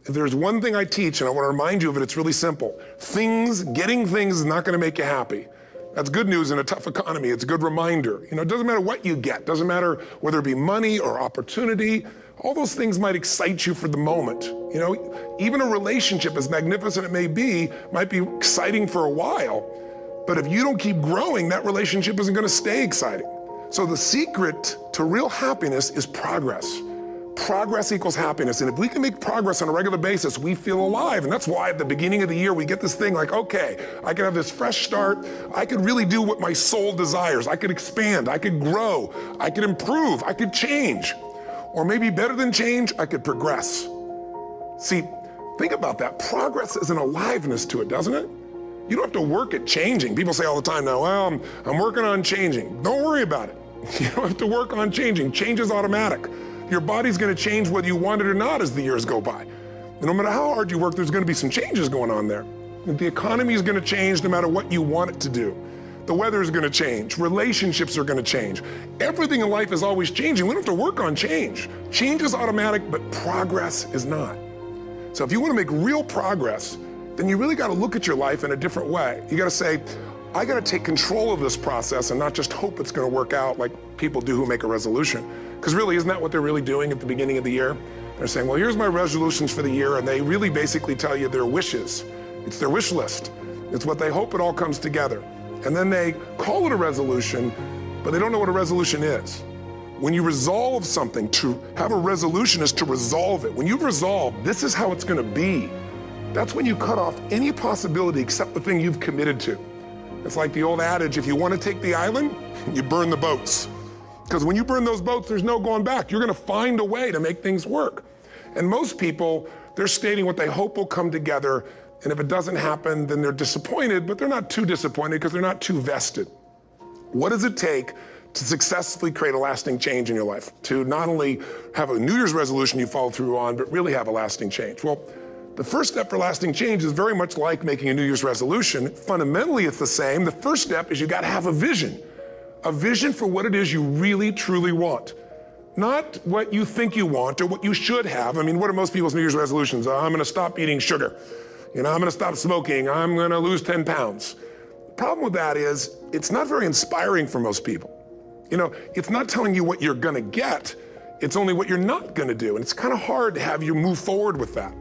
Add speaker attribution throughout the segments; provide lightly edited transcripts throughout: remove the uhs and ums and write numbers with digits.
Speaker 1: if there's one thing I teach, and I want to remind you of it, it's really simple. Getting things is not going to make you happy. That's good news in a tough economy. It's a good reminder. It doesn't matter what you get. Doesn't matter whether it be money or opportunity. All those things might excite you for the moment. Even a relationship, as magnificent it may be, might be exciting for a while. But if you don't keep growing, that relationship isn't going to stay exciting. So the secret to real happiness is progress. Progress equals happiness. And if we can make progress on a regular basis, we feel alive. And that's why at the beginning of the year, we get this thing like, okay, I can have this fresh start. I could really do what my soul desires. I could expand. I could grow. I could improve. I could change. Or maybe better than change, I could progress. See, think about that. Progress is an aliveness to it, doesn't it? You don't have to work at changing. People say all the time now, well, I'm working on changing. Don't worry about it. You don't have to work on changing. Change is automatic. Your body's going to change whether you want it or not as the years go by. And no matter how hard you work, there's going to be some changes going on there. The economy is going to change no matter what you want it to do. The weather is going to change. Relationships are going to change. Everything in life is always changing. We don't have to work on change. Change is automatic, but progress is not. So if you want to make real progress, then you really got to look at your life in a different way. You got to say, I got to take control of this process and not just hope it's going to work out like people do who make a resolution. Because really, isn't that what they're really doing at the beginning of the year? They're saying, well, here's my resolutions for the year, and they really basically tell you their wishes. It's their wish list. It's what they hope it all comes together. And then they call it a resolution, but they don't know what a resolution is. When you resolve something, to have a resolution is to resolve it. When you've resolved, this is how it's going to be. That's when you cut off any possibility except the thing you've committed to. It's like the old adage, if you want to take the island, you burn the boats. Because when you burn those boats, there's no going back. You're going to find a way to make things work. And most people, they're stating what they hope will come together. And if it doesn't happen, then they're disappointed, but they're not too disappointed because they're not too vested. What does it take to successfully create a lasting change in your life? To not only have a New Year's resolution you follow through on, but really have a lasting change? Well, the first step for lasting change is very much like making a New Year's resolution. Fundamentally, it's the same. The first step is you got to have a vision for what it is you really, truly want. Not what you think you want or what you should have. I mean, what are most people's New Year's resolutions? I'm going to stop eating sugar. I'm going to stop smoking. I'm going to lose 10 pounds. The problem with that is it's not very inspiring for most people. It's not telling you what you're going to get. It's only what you're not going to do. And it's kind of hard to have you move forward with that.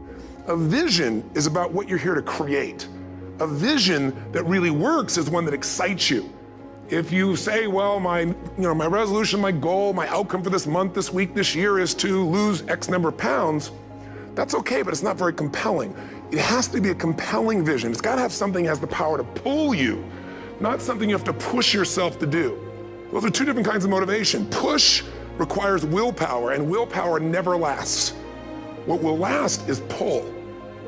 Speaker 1: A vision is about what you're here to create. A vision that really works is one that excites you. If you say, well, my resolution, my goal, my outcome for this month, this week, this year is to lose X number of pounds, that's okay, but it's not very compelling. It has to be a compelling vision. It's got to have something that has the power to pull you, not something you have to push yourself to do. Those are two different kinds of motivation. Push requires willpower, and willpower never lasts. What will last is pull.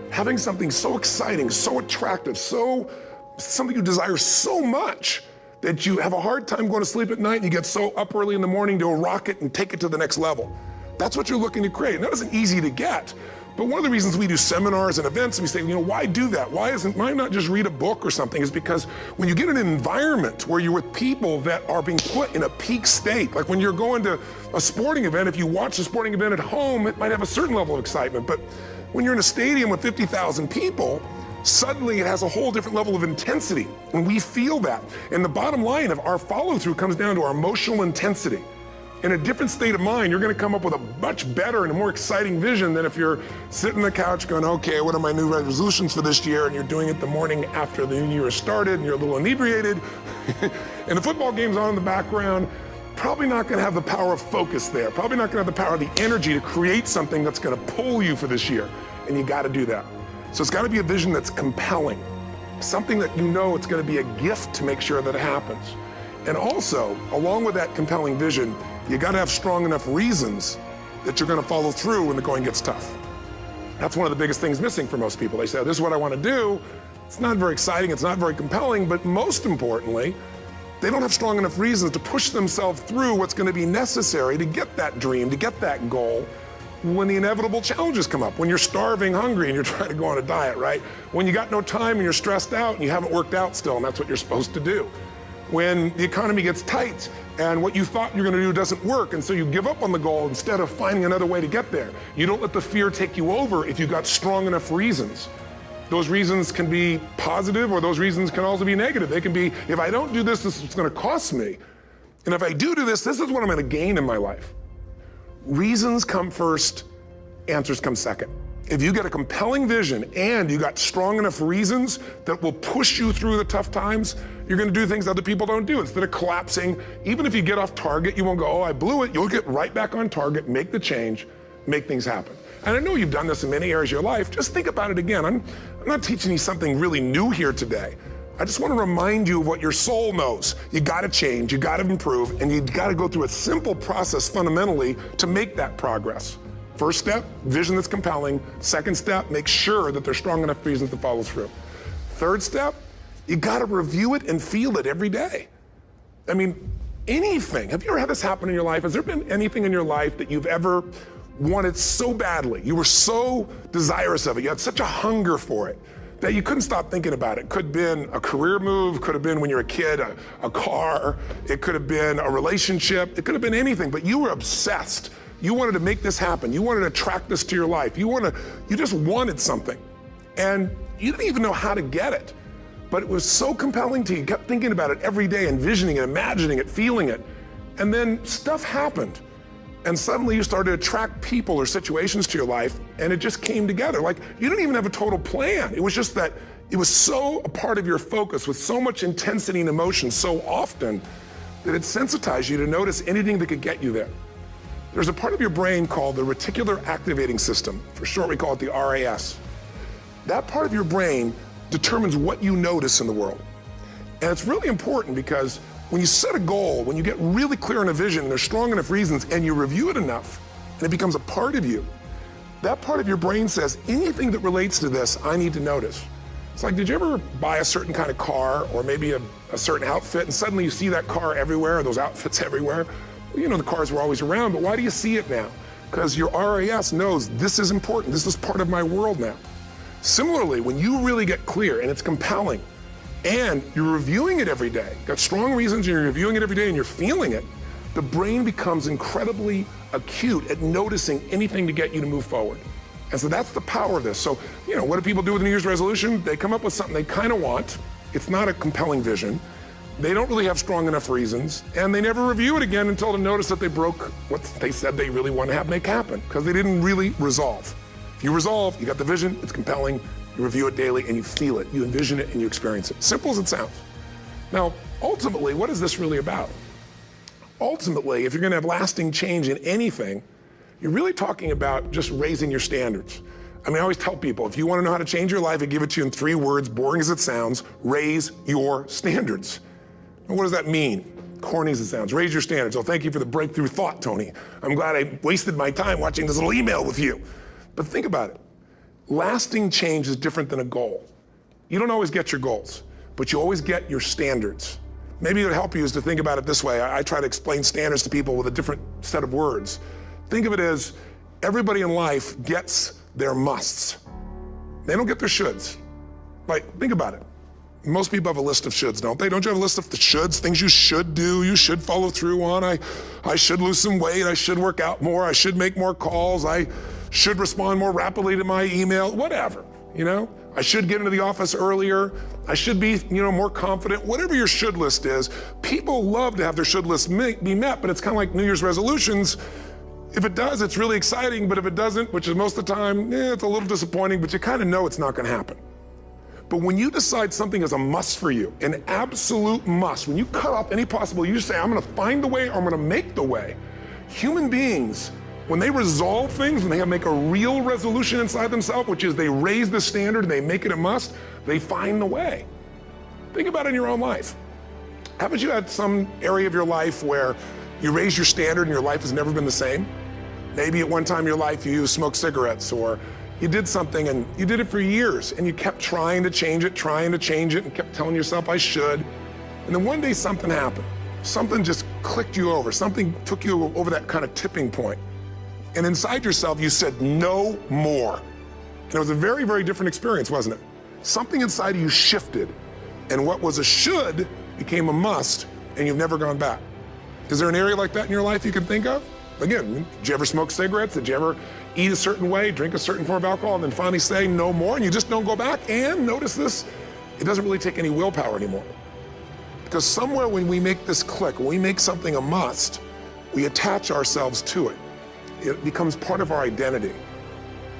Speaker 1: Having something so exciting, so attractive, something you desire so much that you have a hard time going to sleep at night and you get so up early in the morning to rock it and take it to the next level. That's what you're looking to create. And that isn't easy to get. But one of the reasons we do seminars and events, and we say, why do that? Why not just read a book or something? Is because when you get in an environment where you're with people that are being put in a peak state, like when you're going to a sporting event, if you watch a sporting event at home, it might have a certain level of excitement. But when you're in a stadium with 50,000 people, suddenly it has a whole different level of intensity. And we feel that. And the bottom line of our follow-through comes down to our emotional intensity. In a different state of mind, you're going to come up with a much better and a more exciting vision than if you're sitting on the couch going, okay, what are my new resolutions for this year? And you're doing it the morning after the new year has started and you're a little inebriated and the football game's on in the background. Probably not going to have the power of focus there. Probably not going to have the power of the energy to create something that's going to pull you for this year. And you got to do that. So it's got to be a vision that's compelling. Something that it's going to be a gift to make sure that it happens. And also, along with that compelling vision, you got to have strong enough reasons that you're going to follow through when the going gets tough. That's one of the biggest things missing for most people. They say, this is what I want to do. It's not very exciting. It's not very compelling. But most importantly, they don't have strong enough reasons to push themselves through what's going to be necessary to get that dream, to get that goal when the inevitable challenges come up, when you're starving, hungry, and you're trying to go on a diet, right? When you got no time and you're stressed out and you haven't worked out still, and that's what you're supposed to do. when the economy gets tight and what you thought you're gonna do doesn't work, and so you give up on the goal instead of finding another way to get there. You don't let the fear take you over if you've got strong enough reasons. Those reasons can be positive, or those reasons can also be negative. They can be, if I don't do this, this is what's gonna cost me. And if I do this, this is what I'm gonna gain in my life. Reasons come first, answers come second. If you get a compelling vision and you got strong enough reasons that will push you through the tough times, you're gonna do things other people don't do. Instead of collapsing, even if you get off target, you won't go, oh, I blew it. You'll get right back on target, make the change, make things happen. And I know you've done this in many areas of your life. Just think about it again. I'm not teaching you something really new here today. I just want to remind you of what your soul knows. You got to change, you got to improve, and you got to go through a simple process fundamentally to make that progress. First step, vision that's compelling. Second step, make sure that there's strong enough reasons to follow through. Third step, you got to review it and feel it every day. I mean, anything. Have you ever had this happen in your life? Has there been anything in your life that you've ever wanted so badly? You were so desirous of it. You had such a hunger for it that you couldn't stop thinking about it. Could have been a career move, could have been when you were a kid, a car, it could have been a relationship, it could have been anything, but you were obsessed. You wanted to make this happen. You wanted to attract this to your life. You just wanted something. And you didn't even know how to get it. But it was so compelling to you. You kept thinking about it every day, envisioning it, imagining it, feeling it. And then stuff happened. And suddenly you started to attract people or situations to your life, and it just came together. Like, you didn't even have a total plan. It was just that it was so a part of your focus with so much intensity and emotion so often that it sensitized you to notice anything that could get you there. There's a part of your brain called the reticular activating system. For short, we call it the RAS. That part of your brain determines what you notice in the world. And it's really important because when you set a goal, when you get really clear on a vision, and there's strong enough reasons, and you review it enough, and it becomes a part of you, that part of your brain says, anything that relates to this, I need to notice. It's like, did you ever buy a certain kind of car, or maybe a certain outfit, and suddenly you see that car everywhere, or those outfits everywhere? Well, you know, the cars were always around, but why do you see it now? Because your RAS knows this is important, this is part of my world now. Similarly, when you really get clear, and it's compelling, and you're reviewing it every day, got strong reasons, and you're reviewing it every day, and you're feeling it, the brain becomes incredibly acute at noticing anything to get you to move forward. And so that's the power of this. So, you know, what do people do with a New Year's resolution? They come up with something they kind of want. It's not a compelling vision. They don't really have strong enough reasons, and they never review it again until they notice that they broke what they said they really want to have make happen, because they didn't really resolve. If you resolve, you got the vision, it's compelling, you review it daily, and you feel it, you envision it, and you experience it. Simple as it sounds. Now, ultimately, what is this really about? Ultimately, if you're gonna have lasting change in anything, you're really talking about just raising your standards. I mean, I always tell people, if you wanna know how to change your life, I give it to you in 3 words, boring as it sounds: raise your standards. And what does that mean? Corny as it sounds, raise your standards. Oh, thank you for the breakthrough thought, Tony. I'm glad I wasted my time watching this little email with you. But think about it. Lasting change is different than a goal. You don't always get your goals, but you always get your standards. Maybe it would help you is to think about it this way. I try to explain standards to people with a different set of words. Think of it as everybody in life gets their musts. They don't get their shoulds. Like, think about it. Most people have a list of shoulds, don't they? Don't you have a list of the shoulds, things you should do, you should follow through on? I should lose some weight, I should work out more, I should make more calls, I should respond more rapidly to my email, whatever, you know? I should get into the office earlier, I should be, more confident. Whatever your should list is, people love to have their should list be met, but it's kind of like New Year's resolutions. If it does, it's really exciting, but if it doesn't, which is most of the time, it's a little disappointing, but you kind of know it's not gonna happen. But when you decide something is a must for you, an absolute must, when you cut off any possible, you say, I'm gonna find the way, or I'm gonna make the way. Human beings, when they resolve things, when they make a real resolution inside themselves, which is they raise the standard and they make it a must, they find the way. Think about it in your own life. Haven't you had some area of your life where you raise your standard and your life has never been the same? Maybe at one time in your life you smoked cigarettes, or you did something and you did it for years and you kept trying to change it, and kept telling yourself, I should. And then one day something happened. Something just clicked you over. Something took you over that kind of tipping point. And inside yourself, you said, no more. And it was a very, very different experience, wasn't it? Something inside of you shifted. And what was a should became a must, and you've never gone back. Is there an area like that in your life you can think of? Again, did you ever smoke cigarettes? Did you ever eat a certain way, drink a certain form of alcohol, and then finally say no more, and you just don't go back? And notice this, it doesn't really take any willpower anymore. Because somewhere when we make this click, when we make something a must, we attach ourselves to it. It becomes part of our identity.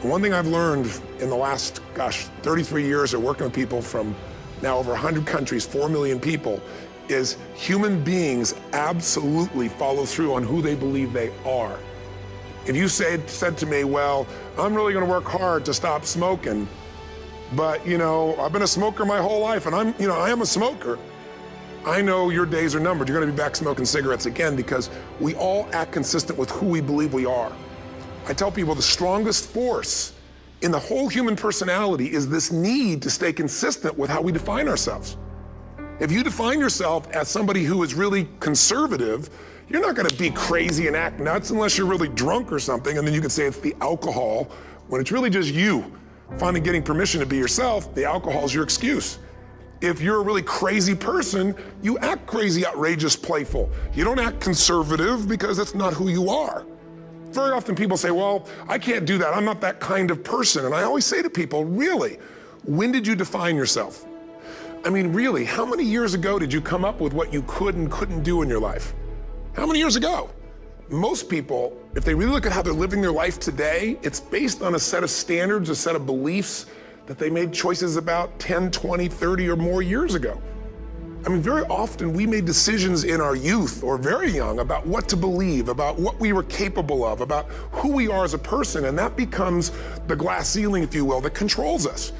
Speaker 1: And one thing I've learned in the last, 33 years of working with people from now over 100 countries, 4 million people, is human beings absolutely follow through on who they believe they are. If you said to me, well, I'm really gonna work hard to stop smoking, but I've been a smoker my whole life and I am a smoker. I know your days are numbered. You're gonna be back smoking cigarettes again because we all act consistent with who we believe we are. I tell people the strongest force in the whole human personality is this need to stay consistent with how we define ourselves. If you define yourself as somebody who is really conservative, you're not gonna be crazy and act nuts unless you're really drunk or something, and then you can say it's the alcohol, when it's really just you finally getting permission to be yourself. The alcohol is your excuse. If you're a really crazy person, you act crazy, outrageous, playful. You don't act conservative because that's not who you are. Very often people say, well, I can't do that. I'm not that kind of person. And I always say to people, really, when did you define yourself? I mean, really, how many years ago did you come up with what you could and couldn't do in your life? How many years ago? Most people, if they really look at how they're living their life today, it's based on a set of standards, a set of beliefs that they made choices about 10, 20, 30 or more years ago. I mean, very often we made decisions in our youth or very young about what to believe, about what we were capable of, about who we are as a person, and that becomes the glass ceiling, if you will, that controls us.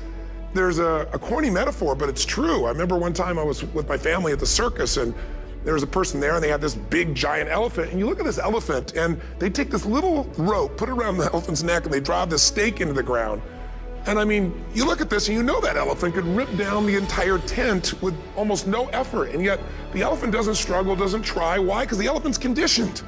Speaker 1: There's a corny metaphor, but it's true. I remember one time I was with my family at the circus and there was a person there and they had this big giant elephant, and you look at this elephant and they take this little rope, put it around the elephant's neck, and they drive this stake into the ground. And I mean, you look at this and you know that elephant could rip down the entire tent with almost no effort, and yet the elephant doesn't struggle, doesn't try. Why? Because the elephant's conditioned.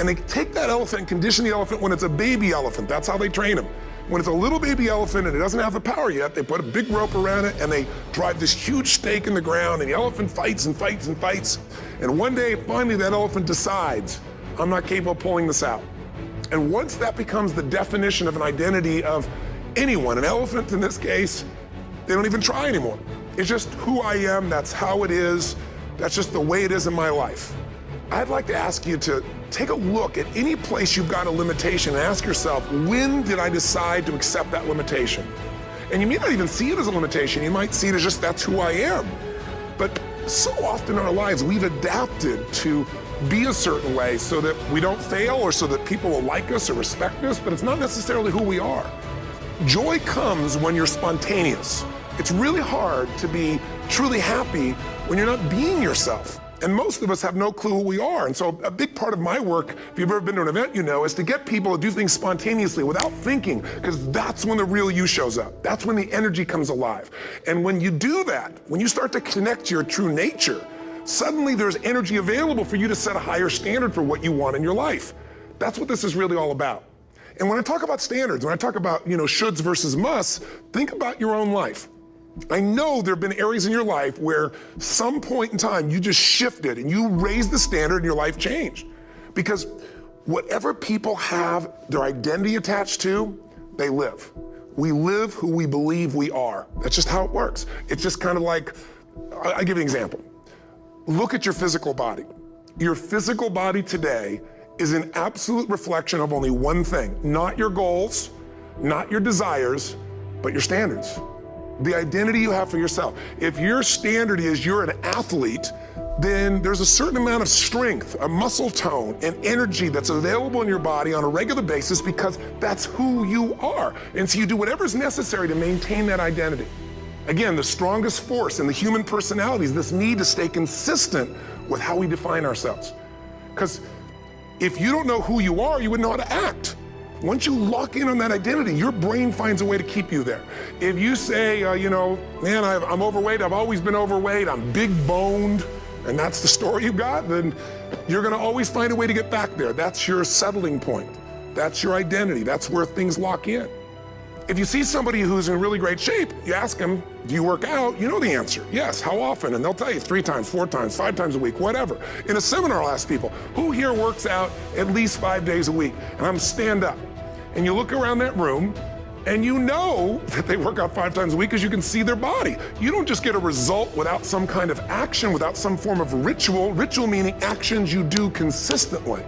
Speaker 1: And they take that elephant and condition the elephant when it's a baby elephant. That's how they train them. When it's a little baby elephant and it doesn't have the power yet, they put a big rope around it and they drive this huge stake in the ground, and the elephant fights and fights and fights. And one day, finally, that elephant decides, I'm not capable of pulling this out. And once that becomes the definition of an identity of anyone, an elephant in this case, they don't even try anymore. It's just who I am, that's how it is, that's just the way it is in my life. I'd like to ask you to take a look at any place you've got a limitation and ask yourself, when did I decide to accept that limitation? And you may not even see it as a limitation, you might see it as just that's who I am. But so often in our lives, we've adapted to be a certain way so that we don't fail or so that people will like us or respect us, but it's not necessarily who we are. Joy comes when you're spontaneous. It's really hard to be truly happy when you're not being yourself. And most of us have no clue who we are. And so a big part of my work, if you've ever been to an event, you know, is to get people to do things spontaneously without thinking, because that's when the real you shows up. That's when the energy comes alive. And when you do that, when you start to connect to your true nature, suddenly there's energy available for you to set a higher standard for what you want in your life. That's what this is really all about. And when I talk about standards, when I talk about, shoulds versus musts, think about your own life. I know there have been areas in your life where some point in time you just shifted and you raised the standard and your life changed. Because whatever people have their identity attached to, they live. We live who we believe we are. That's just how it works. It's just kind of like, I'll give you an example. Look at your physical body. Your physical body today is an absolute reflection of only one thing, not your goals, not your desires, but your standards. The identity you have for yourself. If your standard is you're an athlete, then there's a certain amount of strength, a muscle tone, and energy that's available in your body on a regular basis because that's who you are. And so you do whatever's necessary to maintain that identity. Again, the strongest force in the human personality is this need to stay consistent with how we define ourselves. Because if you don't know who you are, you wouldn't know how to act. Once you lock in on that identity, your brain finds a way to keep you there. If you say, man, I'm overweight, I've always been overweight, I'm big boned, and that's the story you got, then you're gonna always find a way to get back there. That's your settling point. That's your identity. That's where things lock in. if you see somebody who's in really great shape, you ask them, do you work out? You know the answer. Yes, how often? And they'll tell you 3 times, 4 times, 5 times a week, whatever. In a seminar, I'll ask people, who here works out at least 5 days a week? And I'm stand up. And you look around that room, and you know that they work out 5 times a week because you can see their body. You don't just get a result without some kind of action, without some form of ritual. Ritual meaning actions you do consistently.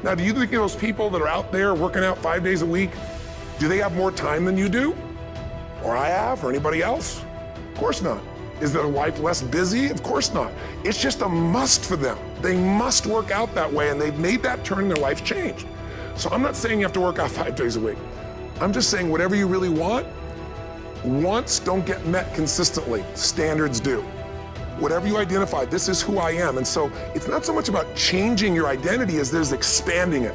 Speaker 1: Now, do you think those people that are out there working out 5 days a week, do they have more time than you do? Or I have, or anybody else? Of course not. Is their life less busy? Of course not. It's just a must for them. They must work out that way, and they've made that turn and their life's changed. So I'm not saying you have to work out 5 days a week. I'm just saying whatever you really want, wants don't get met consistently, standards do. Whatever you identify, this is who I am. And so it's not so much about changing your identity as there's expanding it.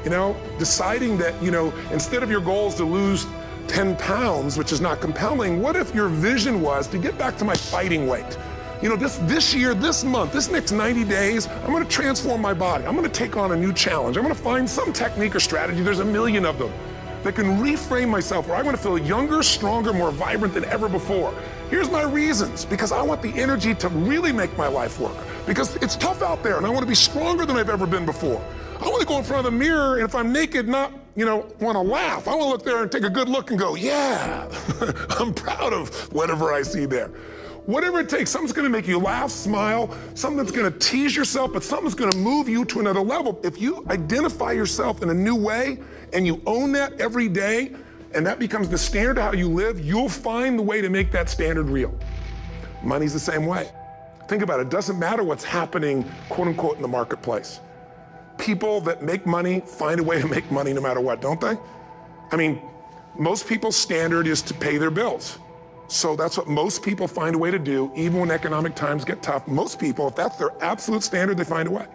Speaker 1: You know, deciding that, you know, instead of your goal is to lose 10 pounds, which is not compelling, what if your vision was to get back to my fighting weight? You know, this year, this month, this next 90 days, I'm gonna transform my body. I'm gonna take on a new challenge. I'm gonna find some technique or strategy, there's a million of them, that can reframe myself where I want to feel younger, stronger, more vibrant than ever before. Here's my reasons, because I want the energy to really make my life work, because it's tough out there and I want to be stronger than I've ever been before. I want to go in front of the mirror and if I'm naked, not, you know, want to laugh. I want to look there and take a good look and go, yeah, I'm proud of whatever I see there. Whatever it takes, something's gonna make you laugh, smile, something that's gonna tease yourself, but something's gonna move you to another level. If you identify yourself in a new way and you own that every day, and that becomes the standard of how you live, you'll find the way to make that standard real. Money's the same way. Think about it, it doesn't matter what's happening, quote unquote, in the marketplace. People that make money find a way to make money no matter what, don't they? I mean, most people's standard is to pay their bills. So that's what most people find a way to do, even when economic times get tough. Most people, if that's their absolute standard, they find a way.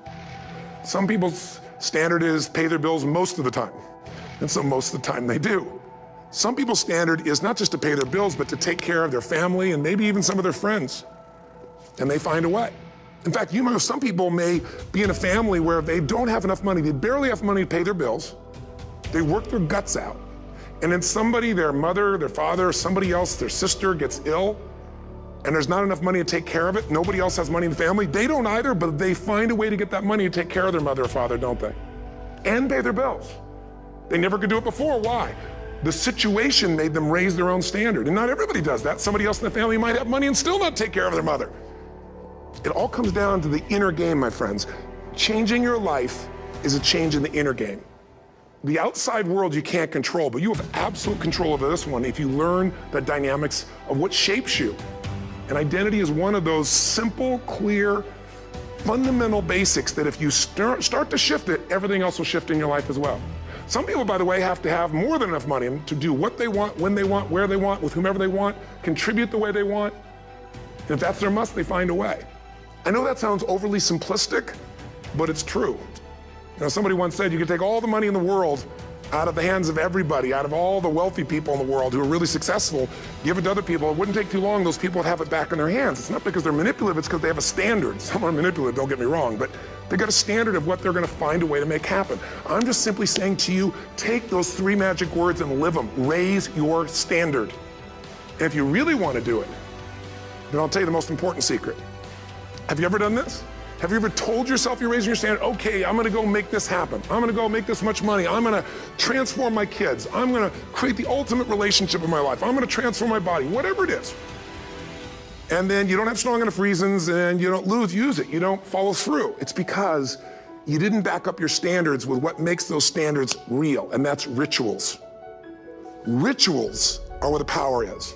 Speaker 1: Some people's standard is pay their bills most of the time. And so most of the time they do. Some people's standard is not just to pay their bills, but to take care of their family and maybe even some of their friends. And they find a way. In fact, you know, some people may be in a family where they don't have enough money. They barely have money to pay their bills. They work their guts out. And then somebody, their mother, their father, somebody else, their sister gets ill, and there's not enough money to take care of it. Nobody else has money in the family. They don't either, but they find a way to get that money to take care of their mother or father, don't they? And pay their bills. They never could do it before. Why? The situation made them raise their own standard. And not everybody does that. Somebody else in the family might have money and still not take care of their mother. It all comes down to the inner game, my friends. Changing your life is a change in the inner game. The outside world you can't control, but you have absolute control over this one if you learn the dynamics of what shapes you. And identity is one of those simple, clear, fundamental basics that if you start to shift it, everything else will shift in your life as well. Some people, by the way, have to have more than enough money to do what they want, when they want, where they want, with whomever they want, contribute the way they want. And if that's their must, they find a way. I know that sounds overly simplistic, but it's true. You know, somebody once said you could take all the money in the world out of the hands of everybody, out of all the wealthy people in the world who are really successful, give it to other people. It wouldn't take too long, those people would have it back in their hands. It's not because they're manipulative, it's because they have a standard. Some are manipulative, don't get me wrong, but they got a standard of what they're gonna find a way to make happen. I'm just simply saying to you, take those 3 magic words and live them. Raise your standard. And if you really wanna do it, then I'll tell you the most important secret. Have you ever done this? Have you ever told yourself you're raising your standard? Okay, I'm gonna go make this happen. I'm gonna go make this much money. I'm gonna transform my kids. I'm gonna create the ultimate relationship in my life. I'm gonna transform my body, whatever it is. And then you don't have strong enough reasons and you don't use it. You don't follow through. It's because you didn't back up your standards with what makes those standards real, and that's rituals. Rituals are where the power is.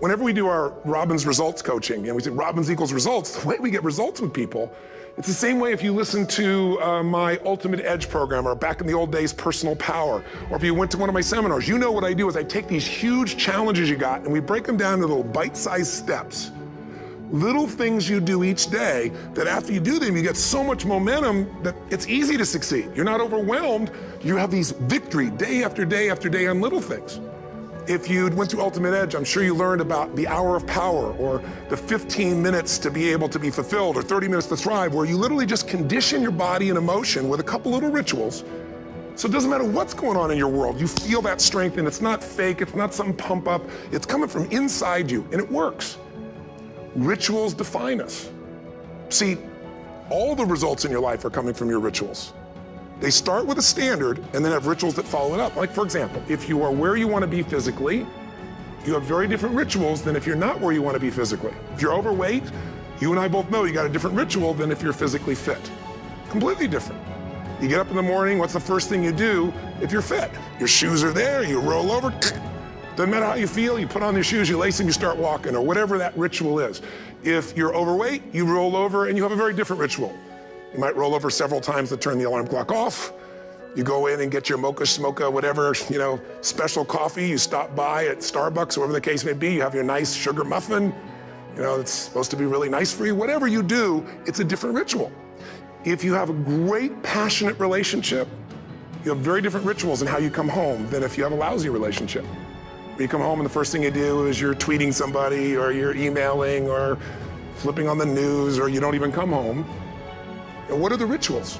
Speaker 1: Whenever we do our Robbins results coaching, and we say Robbins equals results, the way we get results with people, it's the same way if you listen to my Ultimate Edge program, or back in the old days, Personal Power, or if you went to one of my seminars. You know what I do is I take these huge challenges you got and we break them down into little bite-sized steps. Little things you do each day that after you do them, you get so much momentum that it's easy to succeed. You're not overwhelmed. You have these victory day after day after day on little things. If you went through Ultimate Edge, I'm sure you learned about the hour of power, or the 15 minutes to be able to be fulfilled, or 30 minutes to thrive, where you literally just condition your body and emotion with a couple little rituals So it doesn't matter what's going on in your world, you feel that strength, and it's not fake, it's not some pump up, it's coming from inside you, and it works. Rituals define us. See, all the results in your life are coming from your rituals. They start with a standard and then have rituals that follow it up. Like, for example, if you are where you want to be physically, you have very different rituals than if you're not where you want to be physically. If you're overweight, you and I both know you got a different ritual than if you're physically fit. Completely different. You get up in the morning, what's the first thing you do if you're fit? Your shoes are there, you roll over, doesn't matter how you feel, you put on your shoes, you lace them, you start walking, or whatever that ritual is. If you're overweight, you roll over and you have a very different ritual. You might roll over several times to turn the alarm clock off. You go in and get your mocha, smocha, whatever, special coffee. You stop by at Starbucks, whatever the case may be. You have your nice sugar muffin. It's supposed to be really nice for you. Whatever you do, it's a different ritual. If you have a great, passionate relationship, you have very different rituals in how you come home than if you have a lousy relationship. You come home and the first thing you do is you're tweeting somebody, or you're emailing, or flipping on the news, or you don't even come home. And what are the rituals?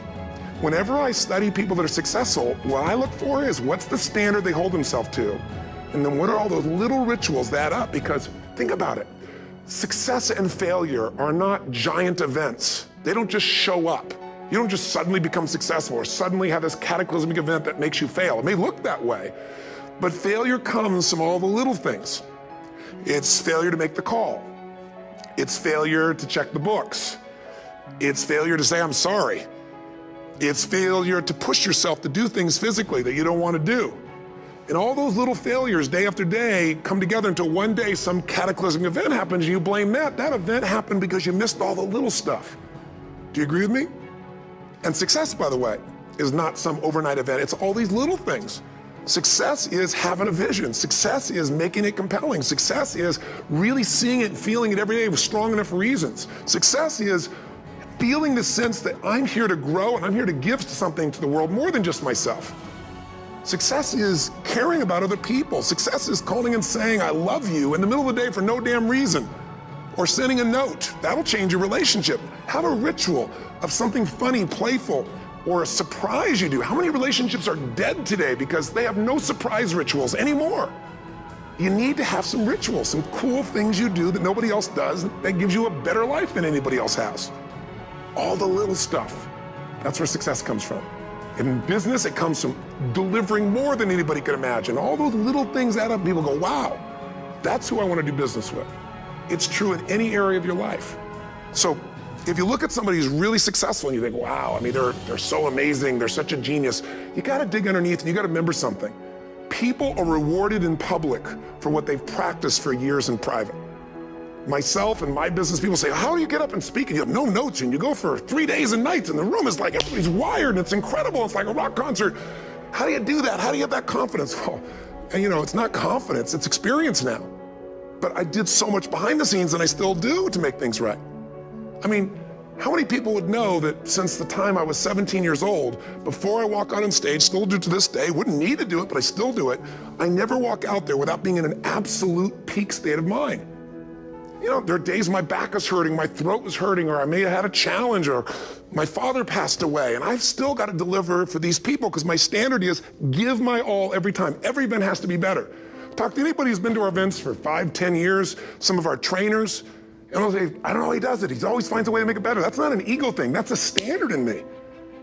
Speaker 1: Whenever I study people that are successful, what I look for is what's the standard they hold themselves to? And then what are all those little rituals that add up? Because think about it. Success and failure are not giant events. They don't just show up. You don't just suddenly become successful or suddenly have this cataclysmic event that makes you fail. It may look that way, but failure comes from all the little things. It's failure to make the call. It's failure to check the books. It's failure to say, I'm sorry. It's failure to push yourself to do things physically that you don't want to do. And all those little failures day after day come together until one day some cataclysmic event happens and you blame that. That event happened because you missed all the little stuff. Do you agree with me? And success, by the way, is not some overnight event. It's all these little things. Success is having a vision. Success is making it compelling. Success is really seeing it and feeling it every day with strong enough reasons. Success is feeling the sense that I'm here to grow and I'm here to give something to the world more than just myself. Success is caring about other people. Success is calling and saying, I love you in the middle of the day for no damn reason. Or sending a note. That'll change your relationship. Have a ritual of something funny, playful, or a surprise you do. How many relationships are dead today because they have no surprise rituals anymore? You need to have some rituals, some cool things you do that nobody else does that gives you a better life than anybody else has. All the little stuff. That's where success comes from. In business, it comes from delivering more than anybody could imagine. All those little things add up. People go, wow, that's who I want to do business with. It's true in any area of your life. So if you look at somebody who's really successful and you think, wow, they're so amazing, they're such a genius, you got to dig underneath and you got to remember something. People are rewarded in public for what they've practiced for years in private. Myself and my business people say, how do you get up and speak? And you have no notes and you go for 3 days and nights and the room is like, everybody's wired and it's incredible. It's like a rock concert. How do you do that? How do you have that confidence? Well, and it's not confidence, it's experience now. But I did so much behind the scenes and I still do to make things right. How many people would know that since the time I was 17 years old, before I walk out on stage, still do to this day, wouldn't need to do it, but I still do it, I never walk out there without being in an absolute peak state of mind. There are days my back is hurting, my throat was hurting, or I may have had a challenge, or my father passed away, and I've still got to deliver for these people because my standard is give my all every time. Every event has to be better. Talk to anybody who's been to our events for 5, 10 years, some of our trainers, and I'll say, I don't know how he does it. He always finds a way to make it better. That's not an ego thing. That's a standard in me.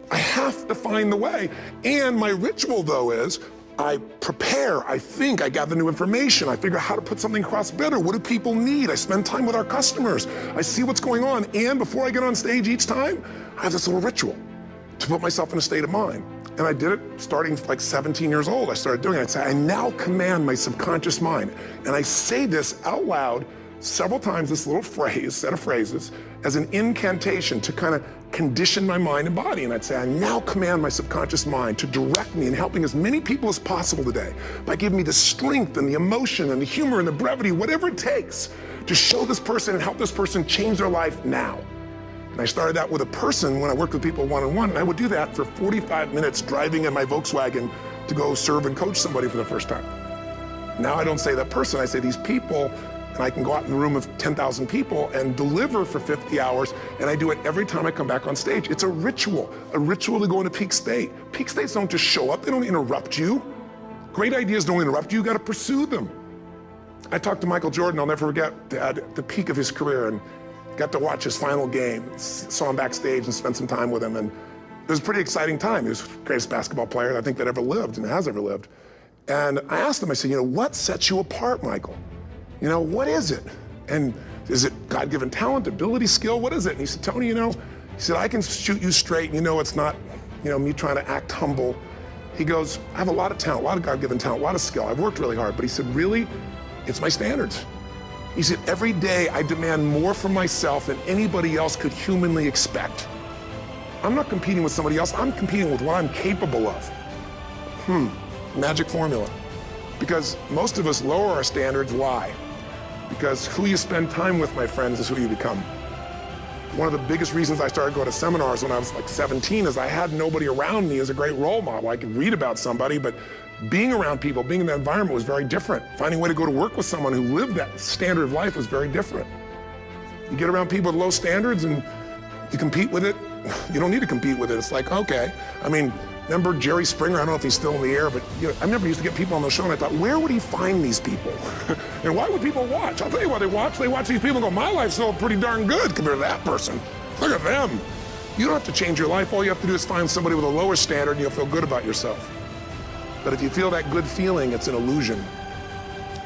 Speaker 1: I have to find the way. And my ritual, though, is I prepare, I think, I gather new information, I figure out how to put something across better. What do people need? I spend time with our customers. I see what's going on. And before I get on stage each time, I have this little ritual to put myself in a state of mind. And I did it starting like 17 years old. I started doing it. I'd say, I now command my subconscious mind. And I say this out loud several times, this little phrase, set of phrases, as an incantation to kind of condition my mind and body. And I'd say, I now command my subconscious mind to direct me in helping as many people as possible today by giving me the strength and the emotion and the humor and the brevity, whatever it takes to show this person and help this person change their life now. And I started that with a person when I worked with people one-on-one, and I would do that for 45 minutes driving in my Volkswagen to go serve and coach somebody for the first time. Now I don't say that person, I say these people and I can go out in the room of 10,000 people and deliver for 50 hours, and I do it every time I come back on stage. It's a ritual to go into peak state. Peak states don't just show up, they don't interrupt you. Great ideas don't interrupt you, you gotta pursue them. I talked to Michael Jordan, I'll never forget, at the peak of his career, and got to watch his final game. Saw him backstage and spent some time with him, and it was a pretty exciting time. He was the greatest basketball player I think that ever lived and has ever lived. And I asked him, I said, what sets you apart, Michael? What is it? And is it God-given talent, ability, skill? What is it? And he said, Tony, he said, I can shoot you straight, and it's not, me trying to act humble. He goes, I have a lot of talent, a lot of God-given talent, a lot of skill. I've worked really hard. But he said, really, it's my standards. He said, every day I demand more from myself than anybody else could humanly expect. I'm not competing with somebody else, I'm competing with what I'm capable of. Magic formula. Because most of us lower our standards, why? Because who you spend time with, my friends, is who you become. One of the biggest reasons I started going to seminars when I was like 17 is I had nobody around me as a great role model. I could read about somebody, but being around people, being in that environment was very different. Finding a way to go to work with someone who lived that standard of life was very different. You get around people with low standards and you compete with it, you don't need to compete with it. It's like, okay. Remember Jerry Springer? I don't know if he's still in the air, but I remember he used to get people on the show and I thought, where would he find these people? And why would people watch? I'll tell you why they watch. They watch these people and go, my life's still pretty darn good compared to that person. Look at them. You don't have to change your life. All you have to do is find somebody with a lower standard and you'll feel good about yourself. But if you feel that good feeling, it's an illusion.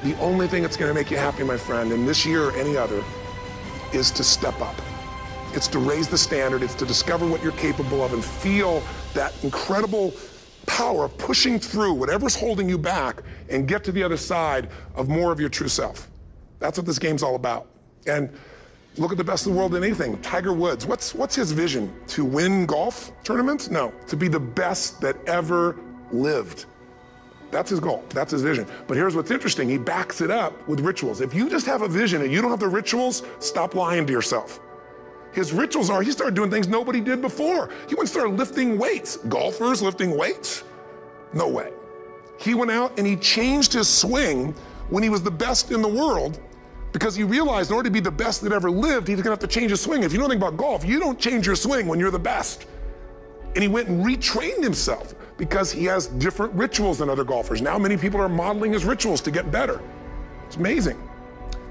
Speaker 1: The only thing that's gonna make you happy, my friend, in this year or any other, is to step up. It's to raise the standard, it's to discover what you're capable of and feel that incredible power of pushing through whatever's holding you back and get to the other side of more of your true self. That's what this game's all about. And look at the best of the world in anything. Tiger Woods, what's his vision? To win golf tournaments? No, to be the best that ever lived. That's his goal, that's his vision. But here's what's interesting, he backs it up with rituals. If you just have a vision and you don't have the rituals, stop lying to yourself. His rituals are, he started doing things nobody did before. He went and started lifting weights. Golfers lifting weights? No way. He went out and he changed his swing when he was the best in the world because he realized in order to be the best that ever lived, he's gonna have to change his swing. If you know anything about golf, you don't change your swing when you're the best. And he went and retrained himself because he has different rituals than other golfers. Now many people are modeling his rituals to get better. It's amazing.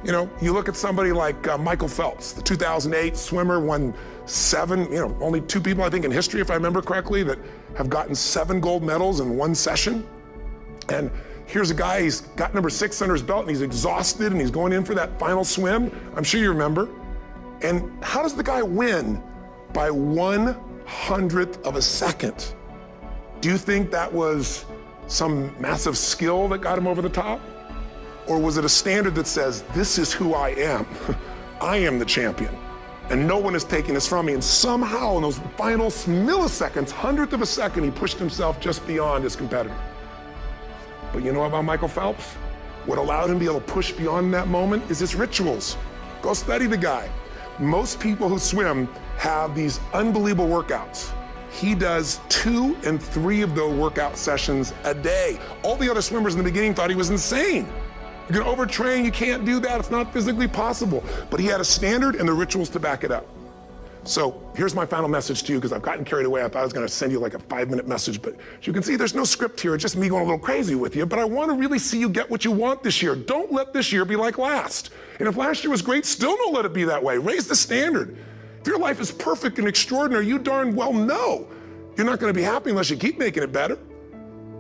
Speaker 1: You look at somebody like Michael Phelps, the 2008 swimmer, won 7, only 2 people I think in history, if I remember correctly, that have gotten 7 gold medals in one session. And here's a guy, he's got number 6 under his belt and he's exhausted and he's going in for that final swim. I'm sure you remember. And how does the guy win? By 1/100th of a second. Do you think that was some massive skill that got him over the top? Or was it a standard that says, this is who I am? I am the champion. And no one is taking this from me. And somehow in those final milliseconds, 100th of a second, he pushed himself just beyond his competitor. But you know about Michael Phelps? What allowed him to be able to push beyond that moment is his rituals. Go study the guy. Most people who swim have these unbelievable workouts. He does 2 and 3 of those workout sessions a day. All the other swimmers in the beginning thought he was insane. You're gonna overtrain, you can't do that, it's not physically possible. But he had a standard and the rituals to back it up. So here's my final message to you, because I've gotten carried away. I thought I was gonna send you like a 5-minute message, but as you can see, there's no script here, it's just me going a little crazy with you, but I wanna really see you get what you want this year. Don't let this year be like last. And if last year was great, still don't let it be that way. Raise the standard. If your life is perfect and extraordinary, you darn well know you're not gonna be happy unless you keep making it better.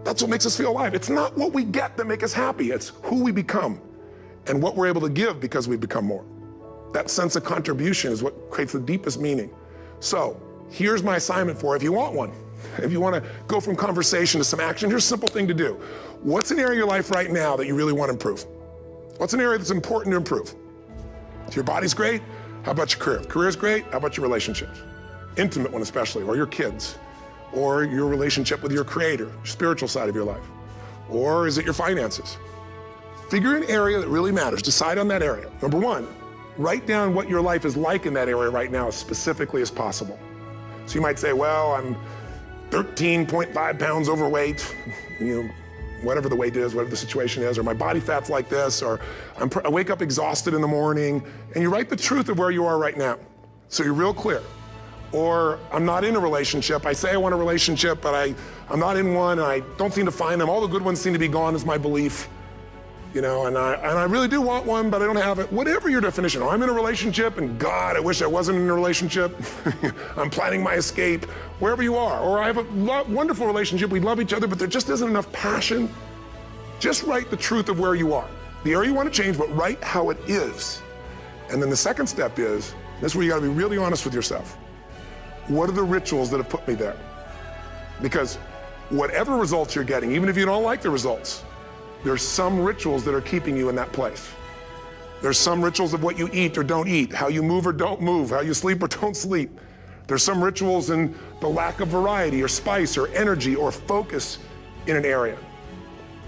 Speaker 1: That's what makes us feel alive. It's not what we get that make us happy, it's who we become and what we're able to give because we become more. That sense of contribution is what creates the deepest meaning. So here's my assignment for you if you want one. If you want to go from conversation to some action, here's a simple thing to do. What's an area of your life right now that you really want to improve? What's an area that's important to improve? If your body's great, how about your career? If career's great, how about your relationships? Intimate one especially, or your kids, or your relationship with your creator, your spiritual side of your life. Or is it your finances? Figure an area that really matters, decide on that area. Number 1, write down what your life is like in that area right now as specifically as possible. So you might say, well, I'm 13.5 pounds overweight, whatever the weight is, whatever the situation is, or my body fat's like this, or I wake up exhausted in the morning, and you write the truth of where you are right now. So you're real clear. Or I'm not in a relationship. I say I want a relationship, but I'm not in one, and I don't seem to find them. All the good ones seem to be gone is my belief. You know, and I really do want one, but I don't have it. Whatever your definition, or I'm in a relationship, and God, I wish I wasn't in a relationship. I'm planning my escape, wherever you are. Or I have a wonderful relationship, we love each other, but there just isn't enough passion. Just write the truth of where you are. The area you want to change, but write how it is. And then the second step is, this is where you gotta be really honest with yourself. What are the rituals that have put me there? Because whatever results you're getting, even if you don't like the results, there's some rituals that are keeping you in that place. There's some rituals of what you eat or don't eat, how you move or don't move, how you sleep or don't sleep. There's some rituals in the lack of variety or spice or energy or focus in an area.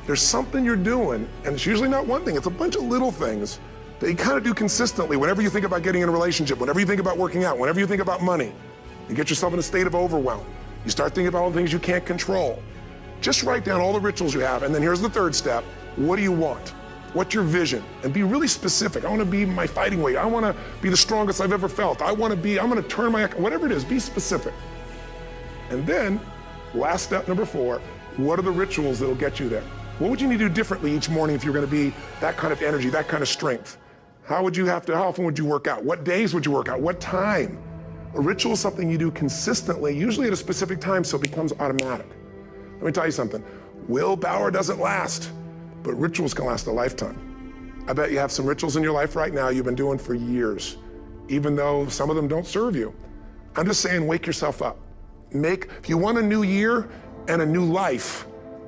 Speaker 1: There's something you're doing, and it's usually not one thing, it's a bunch of little things that you kind of do consistently whenever you think about getting in a relationship, whenever you think about working out, whenever you think about money. You get yourself in a state of overwhelm. You start thinking about all the things you can't control. Just write down all the rituals you have, and then here's the third step. What do you want? What's your vision? And be really specific. I want to be my fighting weight. I want to be the strongest I've ever felt. I'm going to turn whatever it is, be specific. And then, last step number 4, what are the rituals that'll get you there? What would you need to do differently each morning if you're going to be that kind of energy, that kind of strength? How often would you work out? What days would you work out? What time? A ritual is something you do consistently, usually at a specific time, so it becomes automatic. Let me tell you something. Willpower doesn't last, but rituals can last a lifetime. I bet you have some rituals in your life right now you've been doing for years, even though some of them don't serve you. I'm just saying, wake yourself up. If you want a new year and a new life,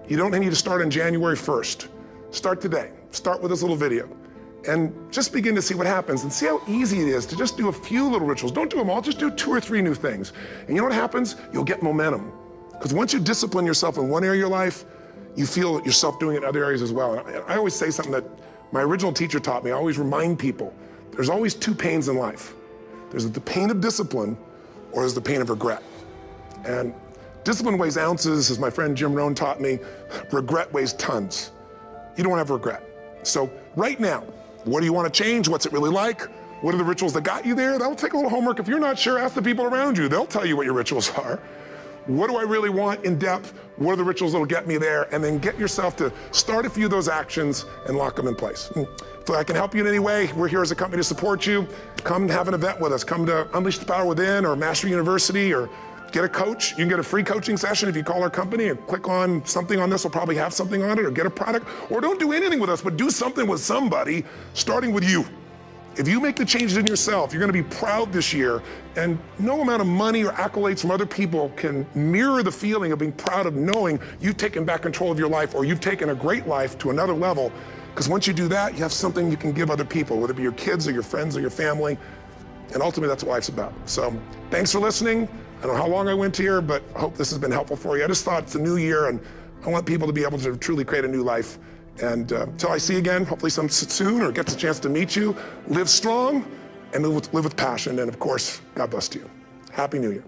Speaker 1: you don't need to start on January 1st. Start today. Start with this little video. And just begin to see what happens and see how easy it is to just do a few little rituals. Don't do them all, just do 2 or 3 new things. And you know what happens? You'll get momentum. Because once you discipline yourself in one area of your life, you feel yourself doing it in other areas as well. And I always say something that my original teacher taught me. I always remind people, there's always 2 pains in life. There's the pain of discipline, or there's the pain of regret. And discipline weighs ounces, as my friend Jim Rohn taught me. Regret weighs tons. You don't have regret. So right now, what do you want to change? What's it really like? What are the rituals that got you there? That'll take a little homework. If you're not sure, ask the people around you. They'll tell you what your rituals are. What do I really want in depth? What are the rituals that'll get me there? And then get yourself to start a few of those actions and lock them in place. If I can help you in any way, we're here as a company to support you. Come have an event with us. Come to Unleash the Power Within or Mastery University, or get a coach. You can get a free coaching session if you call our company and click on something on this. We'll probably have something on it, or get a product. Or don't do anything with us, but do something with somebody, starting with you. If you make the changes in yourself, you're going to be proud this year, and no amount of money or accolades from other people can mirror the feeling of being proud of knowing you've taken back control of your life, or you've taken a great life to another level. Because once you do that, you have something you can give other people, whether it be your kids or your friends or your family, and ultimately that's what life's about. So thanks for listening. I don't know how long I went here, but I hope this has been helpful for you. I just thought it's a new year, and I want people to be able to truly create a new life. And until I see you again, hopefully soon, or gets a chance to meet you, live strong and live with passion. And of course, God bless you. Happy New Year.